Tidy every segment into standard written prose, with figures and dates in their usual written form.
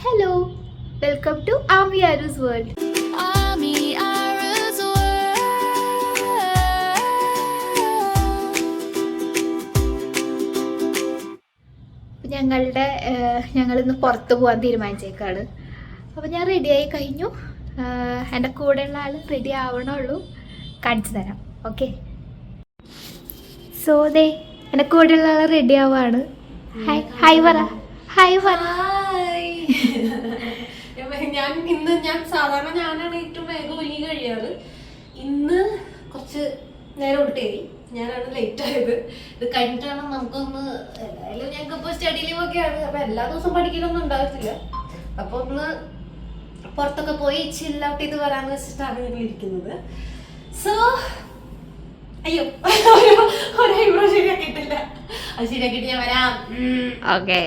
Hello, welcome to Ami Aru's World. Ami Aru's World. ഞങ്ങൾ ഇന്ന് പുറത്ത് പോകാൻ തീരുമാനിച്ചേക്കാണ്. അപ്പോൾ ഞാൻ റെഡിയായി കഴിഞ്ഞു. എൻ്റെ കൂടെയുള്ള ആൾ റെഡി ആവണുള്ളൂ. കാണിച്ചു തരാം. ഓക്കെ, സോ ദേ എൻ്റെ കൂടെയുള്ള ആൾ റെഡി ആവാണ്. ഹായ് പറ. ഹായ് പറ. ഞാൻ സാധാരണ ഞാനാണ് ഏറ്റവും വേഗം ഒരുങ്ങി കഴിയാറ്. ഇന്ന് കുറച്ച് നേരം ഒട്ടേരി ഞാനാണ് ലേറ്റ് ആയത്. ഇത് കഴിഞ്ഞിട്ടാണ് നമുക്കൊന്ന് എന്തായാലും ഞങ്ങൾക്കിപ്പോൾ സ്റ്റഡി ലീവ് ഒക്കെയാണ്. അപ്പൊ എല്ലാ ദിവസവും പഠിക്കലൊന്നും ഉണ്ടാകത്തില്ല. അപ്പൊ ഒന്ന് പുറത്തൊക്കെ പോയി ചിൽ ഔട്ട് ചെയ്ത് വരാന്ന് വെച്ചിട്ടാണ് ഞങ്ങൾ ഇരിക്കുന്നത്. സോ അയ്യോ ഒരു ഐബ്രോ ശരിയാക്കിയിട്ടില്ല. അത് ശരിയാക്കിയിട്ട് ഞാൻ വരാം. ഓക്കെ.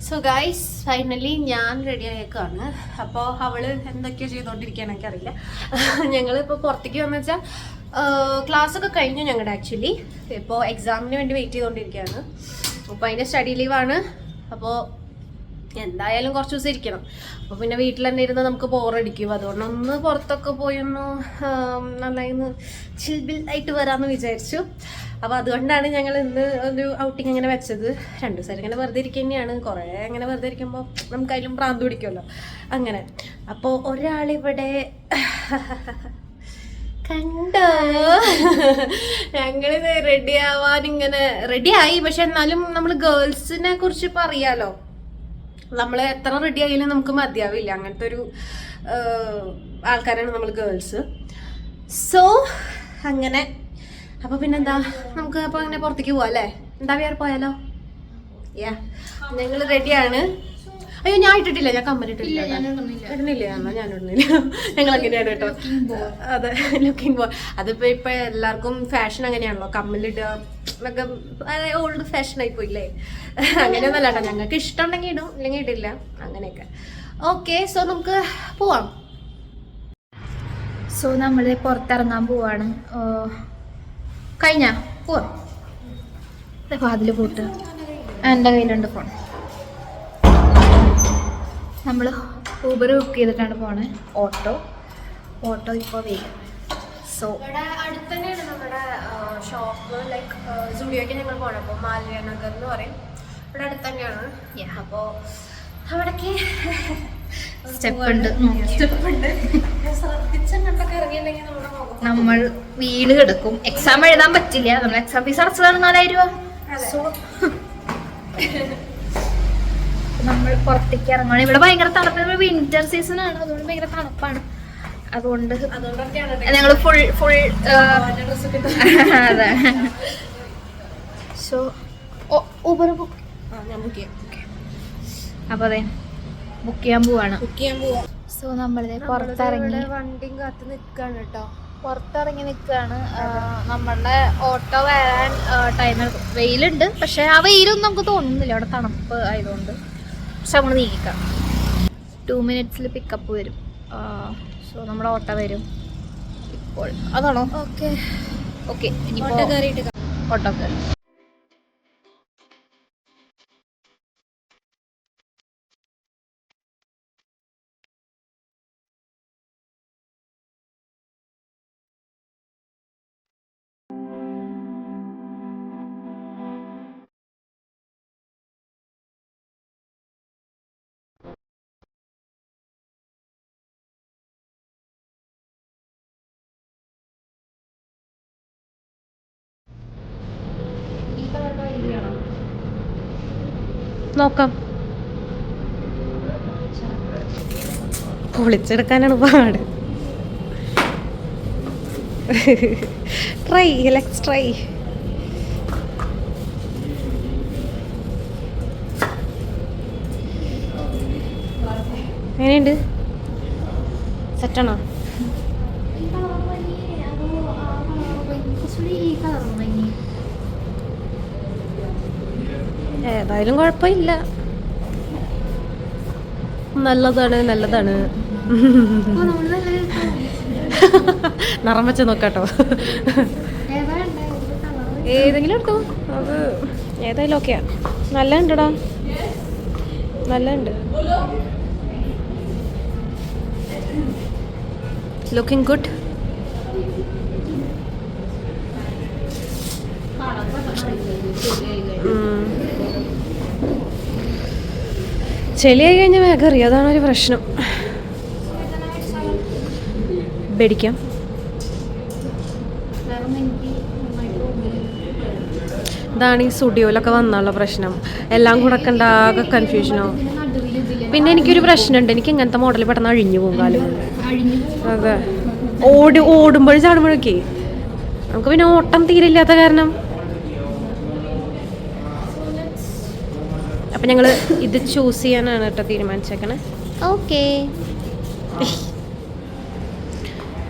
സോ ഗൈസ്, ഫൈനലി ഞാൻ റെഡി ആയേക്കാണ്. അപ്പോൾ അവള് എന്തൊക്കെയോ ചെയ്തോണ്ടിരിക്കുകയാണ്, എനിക്കറിയില്ല. ഞങ്ങളിപ്പോൾ പുറത്തേക്ക് വന്നു വെച്ചാൽ ക്ലാസ് ഒക്കെ കഴിഞ്ഞു ഞങ്ങളുടെ. ആക്ച്വലി ഇപ്പോൾ എക്സാമിന് വേണ്ടി വെയിറ്റ് ചെയ്തുകൊണ്ടിരിക്കുകയാണ്. അപ്പോൾ അതിൻ്റെ സ്റ്റഡി ലീവാണ്. അപ്പോൾ എന്തായാലും കുറച്ച് ദിവസം ഇരിക്കണം. അപ്പോൾ പിന്നെ വീട്ടിൽ തന്നെ ഇരുന്ന് നമുക്ക് ബോറടിക്കും. അതുകൊണ്ടൊന്ന് പുറത്തൊക്കെ പോയി ഒന്ന് നന്നായി ചിൽബിൽ ആയിട്ട് വരാമെന്ന് വിചാരിച്ചു. അപ്പോൾ അതുകൊണ്ടാണ് ഞങ്ങൾ ഇന്ന് ഒരു ഔട്ടിങ് ഇങ്ങനെ വെച്ചത്. 2 ദിവസം ഇങ്ങനെ വെറുതെ ഇരിക്കുക തന്നെയാണ്. കുറേ ഇങ്ങനെ വെറുതെ ഇരിക്കുമ്പോൾ നമുക്ക് അതിലും ഭ്രാന്ത് പിടിക്കുമല്ലോ അങ്ങനെ. അപ്പോൾ ഒരാളിവിടെ കണ്ടോ, ഞങ്ങളിത് റെഡി ആവാൻ ഇങ്ങനെ റെഡി ആയി. പക്ഷെ എന്നാലും നമ്മൾ ഗേൾസിനെ കുറിച്ച് ഇപ്പം അറിയാലോ, നമ്മൾ എത്ര റെഡി ആയാലും നമുക്ക് മതിയാവില്ല. അങ്ങനത്തെ ഒരു ആൾക്കാരാണ് നമ്മൾ ഗേൾസ്. സോ അങ്ങനെ. അപ്പൊ പിന്നെന്താ, നമുക്ക് അപ്പൊ അങ്ങനെ പുറത്തേക്ക് പോവാം അല്ലേ? എന്താ വേറെ പോയാലോ? യാ, ഞങ്ങൾ റെഡിയാണ്. അയ്യോ, ഞാൻ ഇട്ടിട്ടില്ല, ഞാൻ കമ്മലിട്ടില്ല. ഇടുന്നില്ല, എന്നാ ഞാൻ ഇടുന്നില്ല. ഞങ്ങൾ അങ്ങനെയാണ് കേട്ടോ. അതെ, ലുക്കിംഗ് ബോയ്. അതിപ്പോ ഇപ്പൊ എല്ലാവർക്കും ഫാഷൻ അങ്ങനെയാണല്ലോ, കമ്മലിടുക ഒക്കെ ഓൾഡ് ഫാഷൻ ആയി പോയില്ലേ. അങ്ങനെയൊന്നല്ല കേട്ടോ, ഞങ്ങൾക്ക് ഇഷ്ടമുണ്ടെങ്കിൽ ഇടും, ഇല്ലെങ്കിൽ ഇടില്ല, അങ്ങനെയൊക്കെ. ഓക്കെ, സോ നമുക്ക് പോവാം. സോ നമ്മൾ പുറത്തിറങ്ങാൻ പോവാണ്. കഴിഞ്ഞ പോവാം. വാതിൽ പോട്ട് എൻ്റെ കയ്യിലുണ്ട് ഫോൺ. നമ്മൾ ഊബർ ബുക്ക് ചെയ്തിട്ടാണ് പോണേ. ഓട്ടോ ഇപ്പോൾ വരും. സോ ഇവിടെ അടുത്ത് തന്നെയാണ് നമ്മുടെ ഷോപ്പ്. ലൈക്ക് സുഡിയോക്ക് ഞങ്ങൾ പോകണം. അപ്പോൾ മാലവ്യ നഗർ എന്ന് പറയും. ഇവിടെ അടുത്ത് തന്നെയാണ്. അപ്പോൾ അവിടേക്ക് സ്റ്റെപ്പ് ഉണ്ട്. ശ്രദ്ധിച്ചൊക്കെ ഇറങ്ങിയിട്ടുണ്ടെങ്കിൽ നമ്മൾ വീട് കിടക്കും. എക്സാം എഴുതാൻ പറ്റില്ല. നമ്മൾ എക്സാം ഫീസ് അടച്ചതാണ് 4000 രൂപ. സോ നമ്മൾ പുറത്തേക്ക് ഇറങ്ങണം. ഇവിടെ ഭയങ്കര തണുപ്പ്. വിന്റർ സീസൺ ആണ്, അതുകൊണ്ട് ഭയങ്കര തണുപ്പാണ്. അതുകൊണ്ട് ഞങ്ങൾ ഫുൾ അതെ. സോ ഊബർ ബുക്ക് അപ്പൊ അതെ ബുക്ക് ചെയ്യാൻ പോവാണ്. സോ നമ്മളിത് പുറത്തിറങ്ങി വണ്ടിയും കാത്ത് നിൽക്കാണ് കേട്ടോ. പുറത്തിറങ്ങി നിൽക്കുകയാണ്. നമ്മളുടെ ഓട്ടോ വരാൻ ടൈം എടുക്കും. വെയിലുണ്ട്, പക്ഷെ ആ വെയിലൊന്നും നമുക്ക് തോന്നുന്നില്ല അവിടെ തണുപ്പ് ആയതുകൊണ്ട്. പക്ഷെ നമ്മൾ നീക്കാം. 2 മിനിറ്റ്സിൽ പിക്കപ്പ് വരും. സോ നമ്മുടെ ഓട്ടോ വരും ഇപ്പോൾ. അതാണോ? Okay okay. ഇനിയിപ്പോൾ ഓട്ടോ കയറി. നോക്കാം. പൊളിച്ചെടുക്കാനാണ് പാട്. Let's try. എങ്ങനെയുണ്ട്? സെറ്റാണോ? ഏതായാലും കുഴപ്പമില്ല. നല്ലതാണ്. നിറം വെച്ച് നോക്കാട്ടോ. ഏതെങ്കിലും എടുത്തോ. അത് ഏതായാലും ഓക്കെയാ. നല്ല ഉണ്ടടാ, നല്ല ഉണ്ട്. Looking good. ചെളിയായി കഴിഞ്ഞാൽ വേഗം അറിയാം, അതാണൊരു പ്രശ്നം. പേടിക്കാം. ഇതാണ് ഈ സ്റ്റുഡിയോയിലൊക്കെ വന്നുള്ള പ്രശ്നം. എല്ലാം കൂടെ ഒക്കെ ഉണ്ടാകെ കൺഫ്യൂഷനാവും. പിന്നെ എനിക്കൊരു പ്രശ്നമുണ്ട്, എനിക്ക് ഇങ്ങനത്തെ മോഡൽ പെട്ടെന്ന് അഴിഞ്ഞു പോകും കാലം. അതെ, ഓടുമ്പോഴും ചാടുമ്പോഴൊക്കെ നമുക്ക് പിന്നെ ഓട്ടം തീരില്ലാത്ത കാരണം. അപ്പം ഞങ്ങൾ ഇത് ചൂസ് ചെയ്യാനാണ് കേട്ടോ തീരുമാനിച്ചേക്കണേ. ഓക്കെ,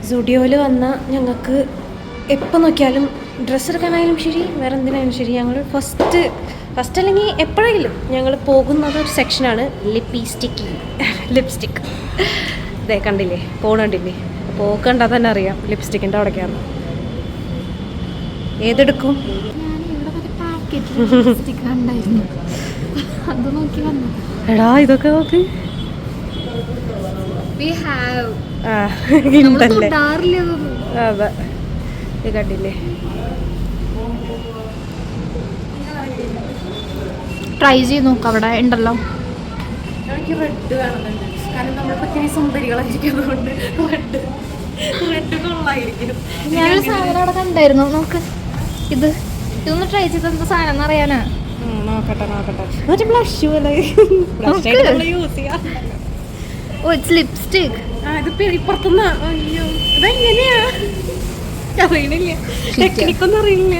സ്റ്റുഡിയോയിൽ വന്നാൽ ഞങ്ങൾക്ക് എപ്പോൾ നോക്കിയാലും ഡ്രസ്സ് എടുക്കാനായാലും ശരി, വേറെ എന്തിനായാലും ശരി, ഞങ്ങൾ ഫസ്റ്റ് അല്ലെങ്കിൽ എപ്പോഴെങ്കിലും ഞങ്ങൾ പോകുന്നത് ഒരു സെക്ഷനാണ് ലിപ്സ്റ്റിക്. ഇതേ കണ്ടില്ലേ, പോകണ്ടില്ലേ? പോക്കണ്ടാൽ തന്നെ അറിയാം ലിപ്സ്റ്റിക്കിൻ്റെ അവിടേക്കാണ്. ഏതെടുക്കും? എടാ ഇതൊക്കെ നോക്ക്. അതെ, ഇത് കണ്ടില്ലേ? ട്രൈ ചെയ്ത് നോക്കാം, അവിടെ ഉണ്ടല്ലോ. എനിക്ക് റെഡ് വേണമെന്നുണ്ട്, കാരണം നമ്മളിപ്പോൾ സുന്ദരികളായിരിക്കുന്നതുകൊണ്ട് റെഡ് കൊള്ളായിരിക്കും. ഞാനൊരു സാധനം അവിടെ കണ്ടായിരുന്നു, നോക്ക്. ഇതൊന്ന് ട്രൈ ചെയ്ത് എന്താ സാധനം എന്നറിയാനാ. നോക്കട്ടെ. മറ്റേ ബ്ലഷ് പോലെ യൂസ് ചെയ്യാം. Oh, it's lipstick. ഇത് ഇപ്പുറത്തുനിന്ന്. അയ്യോ, ഇതെങ്ങനെയാ അറിയണില്ല, ടെക്നിക്കൊന്നും അറിയില്ല.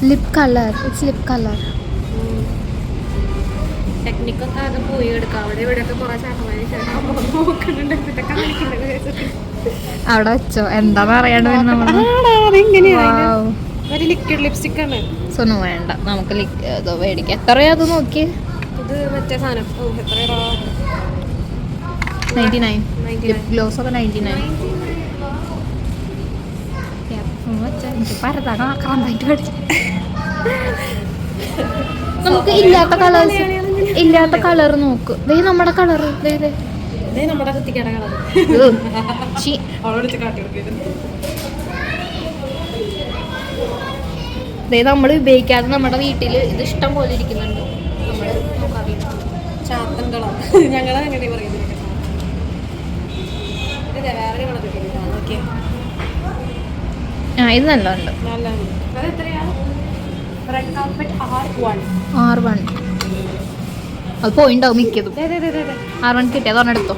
Lip colour, it's lip colour. ടെക്നിക്കൊക്കെ അത് പോയി എടുക്കാം. അവിടെ ഇവിടെയൊക്കെ കുറെ നോക്കുന്നുണ്ട്, എന്നിട്ട് കാണിക്കുന്നത് അവിടെ വെച്ചോ, എന്താന്ന് അറിയാണ്ട് ഒരു ലിക്വിഡ് ലിപ്സ്റ്റിക് ആണ്. സൊന്നും വേണ്ട, നമുക്ക് മേടിക്കാം. എത്രയാ അത് നോക്കി? ഇത് മറ്റേ സാധനം എത്രയാ? 99. ലിപ് ഗ്ലോസ് ഒക്കെ 99. നമുക്ക് ഇല്ലാത്ത കളർ നോക്ക്. ദേ നമ്മുടെ കളർ, നമ്മുടെ കുത്തിക്കട കളർ. നമ്മൾ ഉപയോഗിക്കാതെ നമ്മുടെ വീട്ടിൽ ഇത് ഇഷ്ടം പോലെ ഇരിക്കുന്നുണ്ട്. നമ്മൾ നോക്കാറില്ല. ചാത്തൻ കളർ ഞങ്ങൾ അങ്ങനെ പറയുന്നത്. ഇത് നല്ലുണ്ട്. R1 അത് പോയിണ്ടാവും മിക്കതും. R1 കിട്ടിയത് ഒരെണ്ണം എടുത്തോ.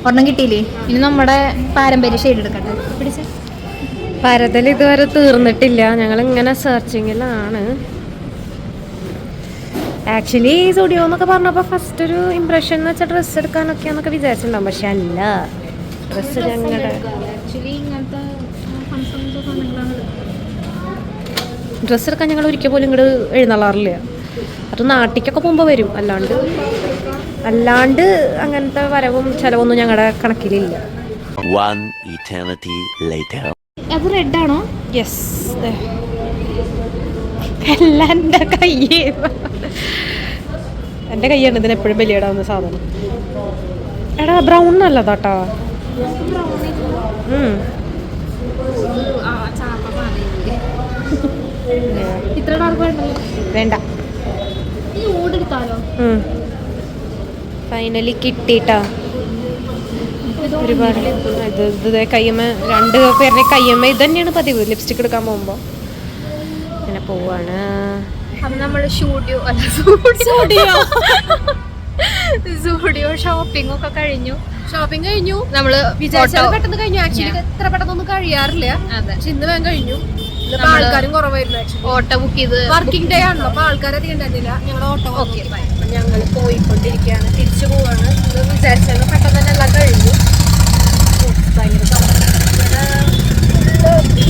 ഒരെണ്ണം കിട്ടിയില്ലേ? ഇനി നമ്മുടെ പാരമ്പര്യ ഷെയ്ഡ് എടുക്കട്ടെ. പിടിച്ച പരതൽ ഇതുവരെ തീർന്നിട്ടില്ല, ഞങ്ങൾ ഇങ്ങനെ സെർച്ചിങ്ങിലാണ്. ആക്ച്വലി ഈ സ്റ്റുഡിയോ എന്നൊക്കെ പറഞ്ഞപ്പോൾ ഫസ്റ്റ് ഒരു ഇംപ്രഷൻ എന്ന് വെച്ചാൽ ഡ്രസ്സ് എടുക്കാനൊക്കെയാന്നൊക്കെ വിചാരിച്ചിട്ടുണ്ടാവും. പക്ഷെ അല്ല, ഡ്രസ്സ് ഞങ്ങളുടെ ഡ്രസ്സ് എടുക്കാൻ ഞങ്ങൾ ഒരിക്കൽ പോലും ഇങ്ങോട്ട് എഴുന്നള്ളാറില്ല. അത് നാട്ടിലേക്കൊക്കെ പോകുമ്പോൾ വരും, അല്ലാണ്ട് അങ്ങനത്തെ വരവും ചിലവൊന്നും ഞങ്ങളുടെ കണക്കിലില്ല. അത് റെഡ് ആണോ? യെസ്, എല്ലാം എൻ്റെ കയ്യാണ് ഇതിനെപ്പോഴും ബലിയിടാവുന്ന സാധനം. എടാ ബ്രൗൺ നല്ലതാട്ടാ. വേണ്ട, ഫൈനലി കിട്ടിട്ടാ. ഒരുപാട് ഇത് കയ്യമ്മ, രണ്ട് പേരുടെ കയ്യമ്മ ഇത് തന്നെയാണ് പതിവ് ലിപ്സ്റ്റിക് എടുക്കാൻ പോകുമ്പോൾ. അങ്ങനെ പോവാണ്. സ്റ്റുഡിയോ ഷോപ്പിംഗ് ഒക്കെ കഴിഞ്ഞു. നമ്മള് വിചാരിച്ചാൽ പെട്ടെന്ന് കഴിഞ്ഞു. ആക്ച്വലി എത്ര പെട്ടെന്നൊന്നും കഴിയാറില്ല, പക്ഷെ ഇന്ന് വേഗം കഴിഞ്ഞു. ആൾക്കാരും കുറവായിരുന്നു. ഓട്ടോ ബുക്ക് ചെയ്ത് വർക്കിംഗ് ഡേ ആണല്ലോ, അപ്പൊ ആൾക്കാരധികം ഉണ്ടായിരുന്നില്ല. ഞങ്ങൾ ഓട്ടോ ഞങ്ങൾ പോയിക്കൊണ്ടിരിക്കുകയാണ്, തിരിച്ചു പോവാണ്. വിചാരിച്ചാൽ പെട്ടെന്ന് തന്നെ എല്ലാം കഴിഞ്ഞു.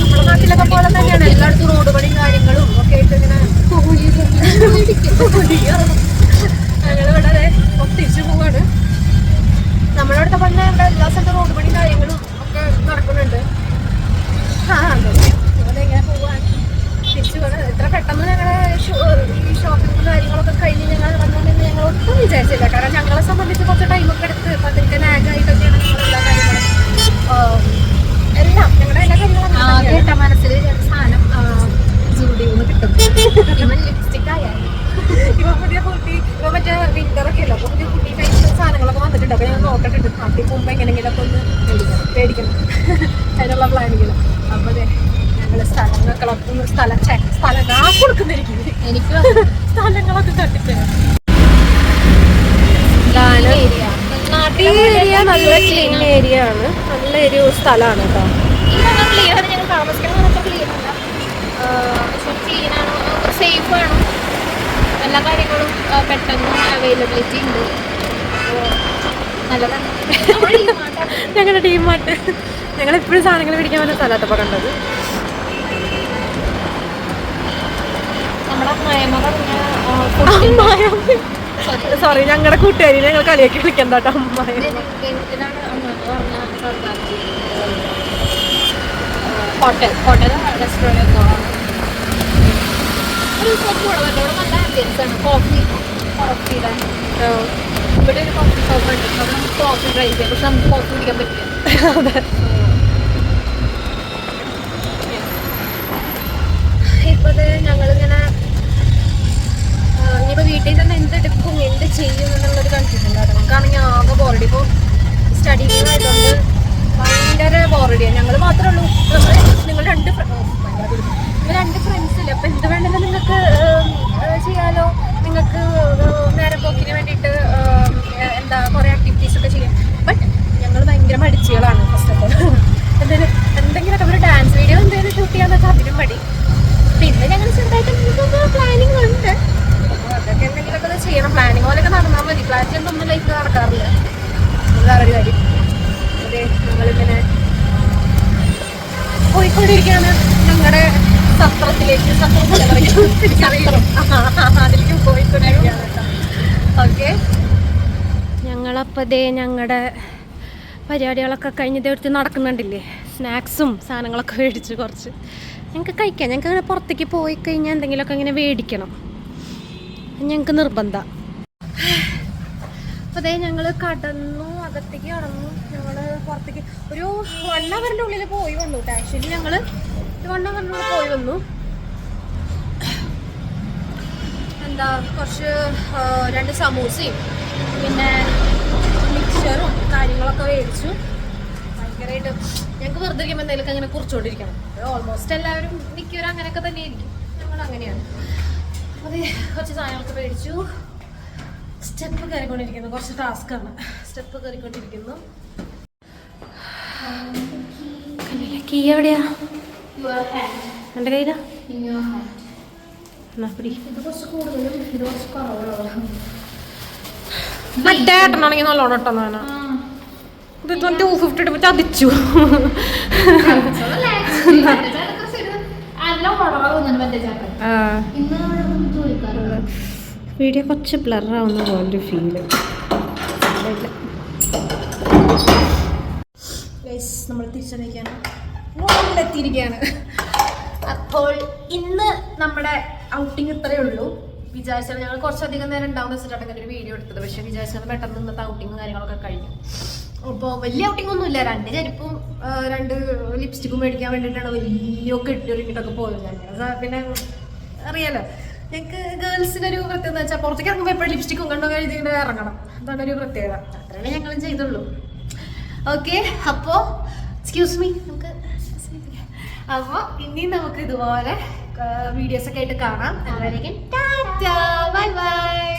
നമ്മുടെ നാട്ടിലൊക്കെ പോലെ തന്നെയാണ് എല്ലായിടത്തും റോഡ് പണിയും കാര്യങ്ങളും ഒക്കെ ആയിട്ട് ഇങ്ങനെ ഞങ്ങളിവിടെ തിരിച്ചു പോവാണ്. നമ്മുടെ അടുത്ത പറഞ്ഞ എല്ലാ സ്ഥലത്തും റോഡ് പണിയും കാര്യങ്ങളും ഒക്കെ നടക്കുന്നുണ്ട്. ഇങ്ങനെ പോവാൻ തിരിച്ചു പോകണം. എത്ര പെട്ടെന്ന് ഞങ്ങളുടെ ഈ ഷോപ്പിംഗ് കാര്യങ്ങളൊക്കെ കഴിഞ്ഞ് ഞങ്ങൾ വന്നുകൊണ്ടെന്ന് ഞങ്ങൾ ഒട്ടും വിചാരിച്ചില്ല. കാരണം ഞങ്ങളെ സംബന്ധിച്ച് കുറച്ച് ടൈമൊക്കെ എടുത്ത് പതിരിക്കാൻ ആഗായി പോയിട്ടുണ്ട്. അപ്പോൾ ഞാൻ നോക്കട്ടിട്ട് നാട്ടിൽ പോകുമ്പോൾ എങ്ങനെയെങ്കിലൊക്കെ ഒന്ന് പേടിക്കണം അതിനുള്ള പ്ലാനിങ്ങിലും. അപ്പോൾ അതെ ഞങ്ങൾ സ്ഥലങ്ങളൊക്കെ കൊടുക്കുന്നിരിക്കും എനിക്ക് സ്ഥലങ്ങളൊക്കെ കണ്ടിട്ട് ഈ ഏരിയ നല്ല ക്ലീൻ ഏരിയ ആണ്, നല്ലൊരു സ്ഥലമാണ് കേട്ടോ. ഞങ്ങൾ താമസിക്കുന്നത് ക്ലീനല്ല, ക്ലീനാണ്, സേഫാണ്, എല്ലാ കാര്യങ്ങളും പെട്ടെന്ന് അവൈലബിലിറ്റി ഉണ്ട്, നല്ലതാണ്. ഞങ്ങളുടെ ടീമായിട്ട് ഞങ്ങളെപ്പോഴും സാധനങ്ങൾ പിടിക്കാൻ പറ്റുന്ന സ്ഥലത്തപ്പോൾ കണ്ടത്. നമ്മുടെ അമ്മായിയമ്മ സോറി, ഞങ്ങളുടെ കൂട്ടുകാരി ഞങ്ങൾ കളിയൊക്കെ വിളിക്കണ്ട കേട്ടോ. ഹോട്ടൽ റെസ്റ്റോറൻറ്റ് നല്ല ആംബിയൻസ് ആണ്. കോഫിയുടെ ഇവിടെ ഒരു കോഫി ഷോപ്പ് ഉണ്ട്, നമുക്ക് കോഫി ട്രൈ ചെയ്യാം, പക്ഷെ നമുക്ക് കോഫി കുടിക്കാൻ പറ്റില്ല. ഇപ്പൊ ഞങ്ങളിങ്ങനെ ഇനിയിപ്പോൾ വീട്ടിൽ തന്നെ എന്തെടുക്കും എന്ത് ചെയ്യും എന്നുള്ളൊരു കൺഫ്യൂഷൻ കാരണം നമുക്കാണെങ്കിൽ ആകെ ബോറടി. ഇപ്പോൾ സ്റ്റഡി ആയതുകൊണ്ട് ഭയങ്കര ബോറടിയാണ്. ഞങ്ങൾ മാത്രമേ ഉള്ളൂ, നിങ്ങൾ രണ്ട് ഫ്രണ്ട്സില്ല. അപ്പോൾ എന്ത് വേണമെങ്കിലും നിങ്ങൾക്ക് ചെയ്യാലോ, നിങ്ങൾക്ക് നേരം പോക്കിന് വേണ്ടിയിട്ട് എന്താ കുറേ ആക്ടിവിറ്റീസൊക്കെ ചെയ്യാം. ബട്ട് ഞങ്ങൾ ഭയങ്കര മടിച്ചുകളാണ്. ഫസ്റ്റ് ഓഫ് ഓൾ എന്തെങ്കിലുമൊക്കെ ഒരു ഡാൻസ് വീഡിയോ എന്തെങ്കിലും ഷൂട്ട് ചെയ്യാന്ന് വെച്ചാൽ അതിനും മടി. പിന്നെ ഞങ്ങൾ ചെറുതായിട്ട് പ്ലാനിങ് ഉണ്ട്, അതൊക്കെ എന്തെങ്കിലുമൊക്കെ ചെയ്യണം. പ്ലാനിങ് പോലെയൊക്കെ നടന്നാൽ മതി, പ്ലാൻ ചെയ്യുന്നൊന്നും ലൈഫ് നടക്കാറില്ല. വേറൊരു കാര്യം അതെ, ഞങ്ങളിങ്ങനെ പോയിക്കൊണ്ടിരിക്കുകയാണ് ഞങ്ങളുടെ സത്രത്തിലേക്ക്, അതിലേക്ക് പോയിക്കൊണ്ടിരിക്കുകയാണ് കേട്ടോ. ഓക്കെ, ഞങ്ങളപ്പോൾ ദേ ഞങ്ങളുടെ പരിപാടികളൊക്കെ കഴിഞ്ഞത് എടുത്ത് നടക്കുന്നുണ്ടില്ലേ, സ്നാക്സും സാധനങ്ങളൊക്കെ മേടിച്ച് കുറച്ച് ഞങ്ങൾക്ക് കഴിക്കാം. ഞങ്ങൾക്ക് അങ്ങനെ പുറത്തേക്ക് പോയി കഴിഞ്ഞാൽ എന്തെങ്കിലുമൊക്കെ ഇങ്ങനെ മേടിക്കണം, ഞങ്ങൾക്ക് നിർബന്ധം. അപ്പോൾ അതേ ഞങ്ങൾ കടന്നു, അകത്തേക്ക് കടന്നു. ഞങ്ങൾ പുറത്തേക്ക് ഒരു 1 അവറിൻ്റെ ഉള്ളിൽ പോയി വന്നു. ആക്ച്വലി ഞങ്ങൾ 1 അവറിൻ്റെ ഉള്ളിൽ പോയി വന്നു. എന്താ കുറച്ച് 2 സമൂസയും പിന്നെ മിക്സറും കാര്യങ്ങളൊക്കെ മേടിച്ചു. ഭയങ്കരമായിട്ട് ഞങ്ങൾക്ക് വെറുതെ ഇരിക്കുമ്പോൾ എന്തെങ്കിലുമൊക്കെ അങ്ങനെ കുറിച്ചുകൊണ്ടിരിക്കണം. ഓൾമോസ്റ്റ് എല്ലാവരും മിക്കവരും അങ്ങനെയൊക്കെ തന്നെ ആയിരിക്കും, ഞങ്ങൾ അങ്ങനെയാണ്. അതെ, കുറച്ച് സാധനങ്ങളൊക്കെ മേടിച്ചു. സ്റ്റെപ്പ് കയറിക്കൊണ്ടിരിക്കുന്നു, കുറച്ച് ടാസ്ക്കാണ്. സ്റ്റെപ്പ് കയറിക്കൊണ്ടിരിക്കുന്നു. കീ എവിടെയാ? എൻ്റെ കയ്യിലാ? മറ്റേ ഏട്ടനാണെങ്കിൽ നല്ലോണം ഇട്ടെന്നാണ്. ഇത് 250 ഇട്ട് ചതിച്ചു. വീഡിയോ കുറച്ച് ബ്ലറാവുന്ന പോലൊരു ഫീല്. നമ്മൾ തിരിച്ചറിയിക്കാനെത്തിയിരിക്കുകയാണ്. അപ്പോൾ ഇന്ന് നമ്മുടെ ഔട്ടിങ് ഇത്രയേ ഉള്ളൂ. വിചാരിച്ചാൽ ഞങ്ങൾ കുറച്ചധികം നേരം ഉണ്ടാവുന്ന വെച്ചിട്ടാണ് ഇങ്ങനെ ഒരു വീഡിയോ എടുത്തത്. പക്ഷേ വിചാരിച്ചാൽ പെട്ടെന്ന് ഇന്നത്തെ ഔട്ടിങ്ങും കാര്യങ്ങളൊക്കെ കഴിഞ്ഞു. അപ്പോൾ വലിയ ഔട്ടിംഗ് ഒന്നുമില്ല, 2 ചെരുപ്പും 2 ലിപ്സ്റ്റിക്കും മേടിക്കാൻ വേണ്ടിയിട്ടാണ് വലിയൊക്കെ ഇട്ടൊരുങ്ങിട്ടൊക്കെ പോയത്. ഞങ്ങൾ പിന്നെ അറിയാലോ, ഞങ്ങൾക്ക് ഗേൾസിനൊരു പ്രത്യേകത എന്ന് വെച്ചാൽ പുറത്തേക്ക് ഇറങ്ങുമ്പോൾ എപ്പോഴും ലിപ്സ്റ്റിക്കും കണ്ടോ കഴിഞ്ഞിട്ട് ഇറങ്ങണം, അതാണ് ഒരു പ്രത്യേകത. അത്രയാണ് ഞങ്ങളും ചെയ്തുള്ളൂ. ഓക്കെ, അപ്പോൾ എക്സ്ക്യൂസ് മീ, നമുക്ക് അപ്പോൾ ഇനി നമുക്ക് ഇതുപോലെ വീഡിയോസൊക്കെ ആയിട്ട് കാണാം. അതുവരേക്കും ടാറ്റാ, ബൈ ബൈ.